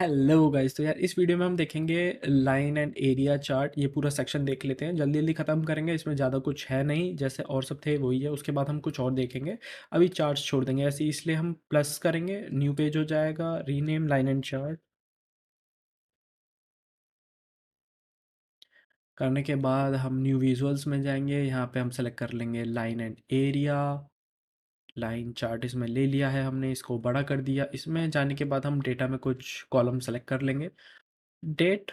Hello guys. तो यार इस वीडियो में हम देखेंगे लाइन एंड एरिया चार्ट। ये पूरा सेक्शन देख लेते हैं, जल्दी जल्दी ख़त्म करेंगे। इसमें ज़्यादा कुछ है नहीं, जैसे और सब थे वही है। उसके बाद हम कुछ और देखेंगे। अभी चार्ट्स छोड़ देंगे ऐसे, इसलिए हम प्लस करेंगे, न्यू पेज हो जाएगा, रीनेम लाइन एंड चार्ट। करने के बाद हम न्यू विजुअल्स में जाएंगे, यहाँ पे हम सेलेक्ट कर लेंगे line and area. Line chart इसमें ले लिया है हमने, इसको बड़ा कर दिया। इसमें जाने के बाद हम डेटा में कुछ कॉलम सेलेक्ट कर लेंगे। डेट,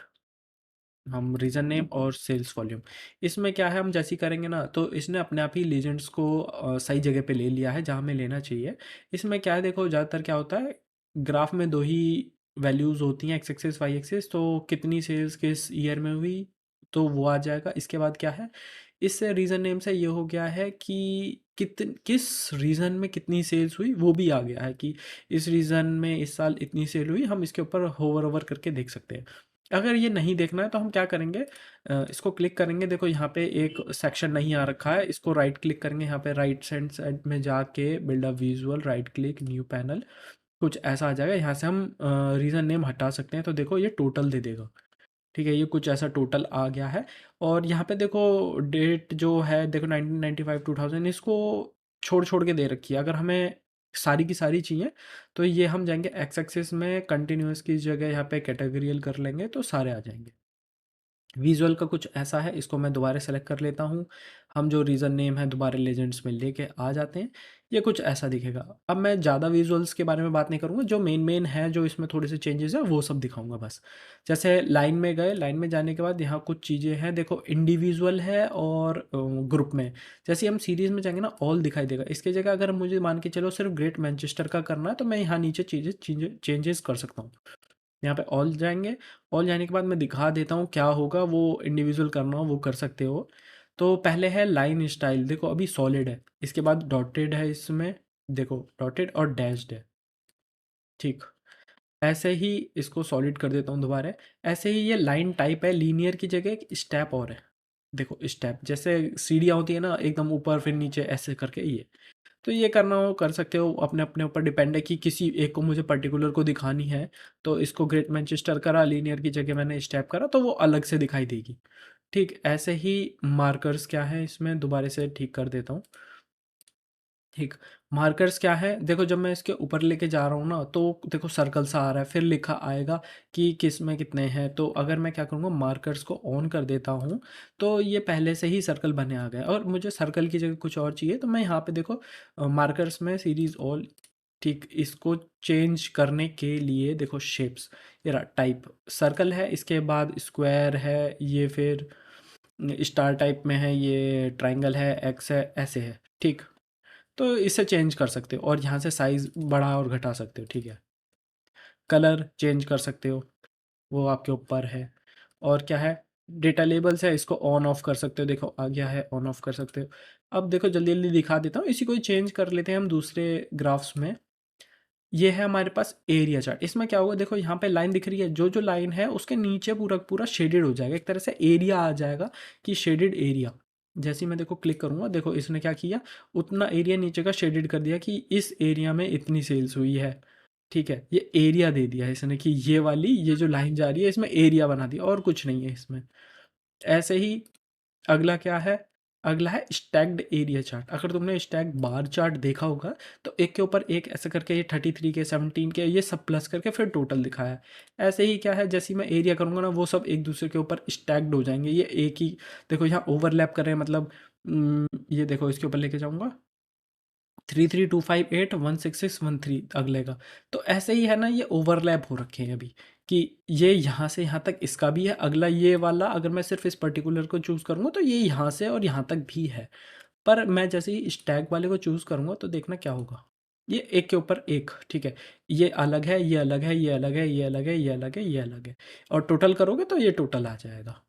हम रीजन नेम और सेल्स वॉल्यूम। इसमें क्या है, हम जैसी करेंगे ना तो इसने अपने आप ही लीजेंड्स को सही जगह पे ले लिया है जहाँ हमें लेना चाहिए। इसमें क्या है, देखो ज़्यादातर क्या होता है, ग्राफ में दो ही वैल्यूज़ होती हैं, एक्स एक्सिस वाई एक्सिस। तो कितनी सेल्स किस ईयर में हुई तो वो आ जाएगा। इसके बाद क्या है, इस रीज़न नेम से ये हो गया है कि किस रीज़न में कितनी सेल्स हुई वो भी आ गया है, कि इस रीज़न में इस साल इतनी सेल हुई। हम इसके ऊपर होवर ओवर करके देख सकते हैं। अगर ये नहीं देखना है तो हम क्या करेंगे, इसको क्लिक करेंगे। देखो यहाँ पे एक सेक्शन नहीं आ रखा है, इसको राइट क्लिक करेंगे, यहाँ पे राइट हैंड साइड में जाके build a visual, right click, new panel, कुछ ऐसा आ जाएगा। यहाँ से हम रीज़न नेम हटा सकते हैं, तो देखो ये टोटल दे देगा। ठीक है, ये कुछ ऐसा टोटल आ गया है। और यहाँ पे देखो डेट जो है, देखो 1995 2000, इसको छोड़ छोड़ के दे रखी है। अगर हमें सारी की सारी चाहिए तो ये हम जाएंगे एक्स एक्सिस में, कंटिन्यूस की जगह यहाँ पे कैटेगरियल कर लेंगे तो सारे आ जाएंगे। विजुअल का कुछ ऐसा है, इसको मैं दोबारा सेलेक्ट कर लेता हूँ। हम जो रीज़न नेम है दोबारा लेजेंड्स में लेके आ जाते हैं। ये कुछ ऐसा दिखेगा। अब मैं ज़्यादा विजुअल्स के बारे में बात नहीं करूँगा, जो मेन मेन है, जो इसमें थोड़े से चेंजेस है वो सब दिखाऊंगा बस। जैसे लाइन में गए, लाइन में जाने के बाद यहाँ कुछ चीज़ें हैं, देखो इंडिविजुअल है और ग्रुप में। जैसे हम सीरीज़ में जाएंगे ना, ऑल दिखाई देगा। इसकी जगह अगर मुझे मान के चलो सिर्फ ग्रेट मैनचेस्टर का करना है तो मैं यहाँ नीचे चीज़ें चेंजेस कर सकता हूँ। यहाँ पे ऑल जाएंगे। ऑल जाने के बाद मैं दिखा देता हूँ क्या होगा, वो इंडिविजुअल करना हो वो कर सकते हो। तो पहले है लाइन स्टाइल, देखो अभी सॉलिड है। इसके बाद डॉटेड है, इसमें देखो डॉटेड और डैश्ड है। ठीक, ऐसे ही इसको सॉलिड कर देता हूँ दोबारा। ऐसे ही ये लाइन टाइप है, लीनियर की जगह एक स्टेप और है। देखो स्टेप, जैसे सीढ़ियाँ होती है ना, एकदम ऊपर फिर नीचे ऐसे करके, ये तो ये करना हो कर सकते हो, अपने अपने ऊपर डिपेंड है कि किसी एक को मुझे पर्टिकुलर को दिखानी है। तो इसको ग्रेट मैनचेस्टर करा, लीनियर की जगह मैंने स्टेप करा तो वो अलग से दिखाई देगी। ठीक, ऐसे ही मार्कर्स क्या है, इसमें दोबारा से ठीक कर देता हूँ। ठीक, मार्कर्स क्या है, देखो जब मैं इसके ऊपर लेके जा रहा हूँ ना तो देखो सर्कल सा आ रहा है, फिर लिखा आएगा कि किस में कितने हैं। तो अगर मैं क्या करूँगा, मार्कर्स को ऑन कर देता हूँ तो ये पहले से ही सर्कल बने आ गए। और मुझे सर्कल की जगह कुछ और चाहिए तो मैं यहाँ पे देखो मार्कर्स में सीरीज ऑल। ठीक, इसको चेंज करने के लिए देखो शेप्स, ये रहा टाइप, सर्कल है, इसके बाद स्क्वायर है, ये फिर स्टार टाइप में है, ये ट्रायंगल है, एक्स है, ऐसे है। ठीक, तो इसे चेंज कर सकते हो और यहाँ से साइज़ बढ़ा और घटा सकते हो। ठीक है, कलर चेंज कर सकते हो, वो आपके ऊपर है। और क्या है, डेटा लेबल्स है, इसको ऑन ऑफ कर सकते हो, देखो आ गया है, ऑन ऑफ कर सकते हो। अब देखो जल्दी जल्दी दिखा देता हूँ, इसी को ही चेंज कर लेते हैं हम दूसरे ग्राफ्स में। ये है हमारे पास एरिया चार्ट। इसमें क्या होगा, देखो यहाँ पे लाइन दिख रही है, जो जो लाइन है उसके नीचे पूरा पूरा शेडेड हो जाएगा, एक तरह से एरिया आ जाएगा कि शेडेड एरिया। जैसे ही मैं देखो क्लिक करूँगा, देखो इसने क्या किया, उतना एरिया नीचे का शेडेड कर दिया कि इस एरिया में इतनी सेल्स हुई है। ठीक है, ये एरिया दे दिया है इसने कि ये वाली, ये जो लाइन जा रही है इसमें एरिया बना दिया, और कुछ नहीं है इसमें। ऐसे ही अगला क्या है, अगला है स्टैक्ड एरिया चार्ट। अगर तुमने स्टैक बार चार्ट देखा होगा तो एक के ऊपर एक ऐसे करके, ये 33 के 17 के ये सब प्लस करके फिर टोटल दिखाया है। ऐसे ही क्या है, जैसे ही मैं एरिया करूँगा ना वो सब एक दूसरे के ऊपर स्टैक्ड हो जाएंगे, ये एक ही। देखो यहाँ ओवरलैप कर रहे हैं, मतलब ये देखो इसके ऊपर लेके जाऊँगा, 3325816613 अगले का। तो ऐसे ही है ना, ये ओवरलैप हो रखे हैं अभी, कि ये यहाँ से यहाँ तक इसका भी है, अगला ये वाला अगर मैं सिर्फ इस पर्टिकुलर को चूज़ करूँगा तो ये यहाँ से और यहाँ तक भी है। पर मैं जैसे ही स्टैग वाले को चूज़ करूँगा तो देखना क्या होगा, ये एक के ऊपर एक। ठीक है, ये अलग है, ये अलग है, ये अलग है, ये अलग है, ये अलग है, ये अलग है, और टोटल करोगे तो ये टोटल आ जाएगा।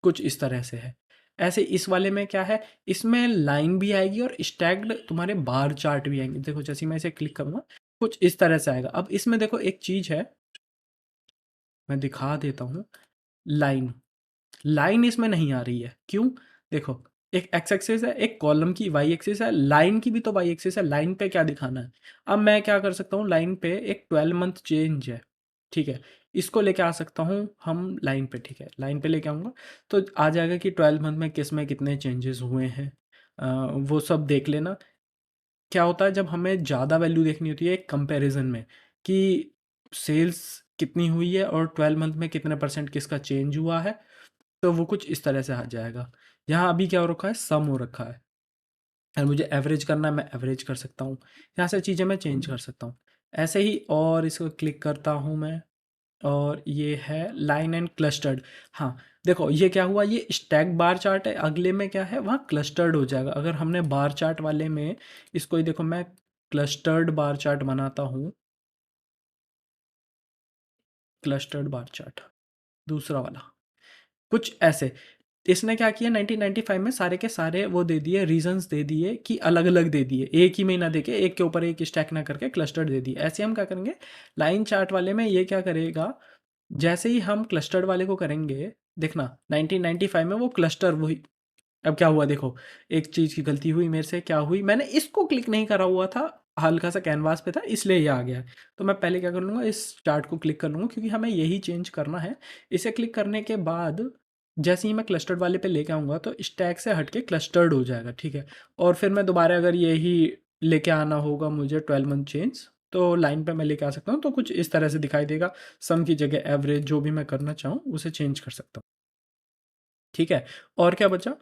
कुछ इस तरह से है। ऐसे इस वाले में क्या है, इसमें लाइन भी आएगी और स्टैग्ड तुम्हारे बार चार्ट भी आएंगे। देखो जैसे ही मैं इसे क्लिक करूँगा कुछ इस तरह से आएगा। अब इसमें देखो एक चीज़ है, मैं दिखा देता हूँ। लाइन, लाइन इसमें नहीं आ रही है, क्यों? देखो एक एक्स एक्सिस है, एक कॉलम की वाई एक्सिस है, लाइन की भी तो वाई एक्सिस है, लाइन पे क्या दिखाना है। अब मैं क्या कर सकता हूँ, लाइन पे एक 12 मंथ चेंज है, ठीक है, इसको लेके आ सकता हूँ हम लाइन पे, ठीक है, लाइन पे लेके आऊँगा तो आ जाएगा कि 12 मंथ में कितने चेंजेस हुए हैं। वो सब देख लेना। क्या होता है जब हमें ज़्यादा वैल्यू देखनी होती है एक कंपैरिजन में, कि सेल्स कितनी हुई है और 12 मंथ में कितने परसेंट किसका चेंज हुआ है, तो वो कुछ इस तरह से आ जाएगा। यहाँ अभी क्या हो रखा है, सम हो रखा है, और मुझे एवरेज करना है, मैं एवरेज कर सकता हूँ। यहाँ से चीज़ें मैं चेंज कर सकता हूँ ऐसे ही, और इसको क्लिक करता हूँ मैं, और ये है लाइन एंड क्लस्टर्ड। हाँ, देखो ये क्या हुआ, ये स्टैक बार चार्ट है, अगले में क्या है वहाँ क्लस्टर्ड हो जाएगा। अगर हमने बार चार्ट वाले में इसको ही देखो, मैं क्लस्टर्ड बार चार्ट बनाता हूँ, क्लस्टर्ड बार चार्ट दूसरा वाला, कुछ ऐसे। इसने क्या किया, 1995 में सारे के सारे वो दे दिए, रीजंस दे दिए कि अलग अलग दे दिए, एक ही में ना देके एक के ऊपर एक स्टैक ना करके क्लस्टर्ड दे दिए। ऐसे हम क्या करेंगे लाइन चार्ट वाले में, ये क्या करेगा, जैसे ही हम क्लस्टर्ड वाले को करेंगे, देखना 1995 में वो क्लस्टर वही। अब क्या हुआ देखो, एक चीज़ की गलती हुई मेरे से, क्या हुई, मैंने इसको क्लिक नहीं करा हुआ था, हल्का सा कैनवास पे था इसलिए ये आ गया है। तो मैं पहले क्या कर लूँगा, इस चार्ट को क्लिक कर लूँगा क्योंकि हमें यही चेंज करना है। इसे क्लिक करने के बाद जैसे ही मैं क्लस्टर्ड वाले पे लेके आऊँगा तो स्टैक से हट के क्लस्टर्ड हो जाएगा, ठीक है। और फिर मैं दोबारा अगर यही लेके आना होगा मुझे 12 मंथ चेंज, तो लाइन पे मैं लेके आ सकता हूँ, तो कुछ इस तरह से दिखाई देगा। सम की जगह एवरेज, जो भी मैं करना चाहूँ उसे चेंज कर सकता हूँ, ठीक है। और क्या बचा,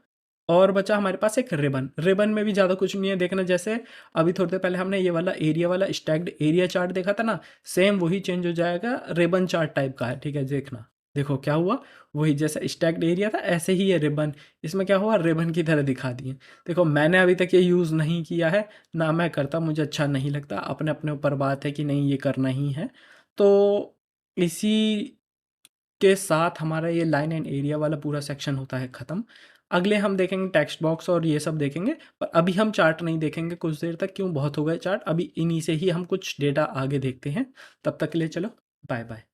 और बचा हमारे पास एक रिबन। रिबन में भी ज़्यादा कुछ नहीं है, देखना जैसे अभी थोड़ी देर पहले हमने ये वाला एरिया वाला स्टैक्ड एरिया चार्ट देखा था ना, सेम वही चेंज हो जाएगा, रिबन चार्ट टाइप का है, ठीक है। देखना, देखो क्या हुआ, वही जैसा स्टैक्ड एरिया था ऐसे ही है रिबन, इसमें क्या हुआ, रिबन की तरह दिखा दिए। देखो मैंने अभी तक ये यूज़ नहीं किया है, ना मैं करता, मुझे अच्छा नहीं लगता, अपने अपने ऊपर बात है कि नहीं ये करना ही है। तो इसी के साथ हमारा ये लाइन एंड एरिया वाला पूरा सेक्शन होता है ख़त्म। अगले हम देखेंगे टेक्स्ट बॉक्स और ये सब देखेंगे, पर अभी हम चार्ट नहीं देखेंगे कुछ देर तक, क्यों, बहुत हो गए चार्ट, अभी इन्हीं से ही हम कुछ डेटा आगे देखते हैं। तब तक के लिए चलो, बाय बाय।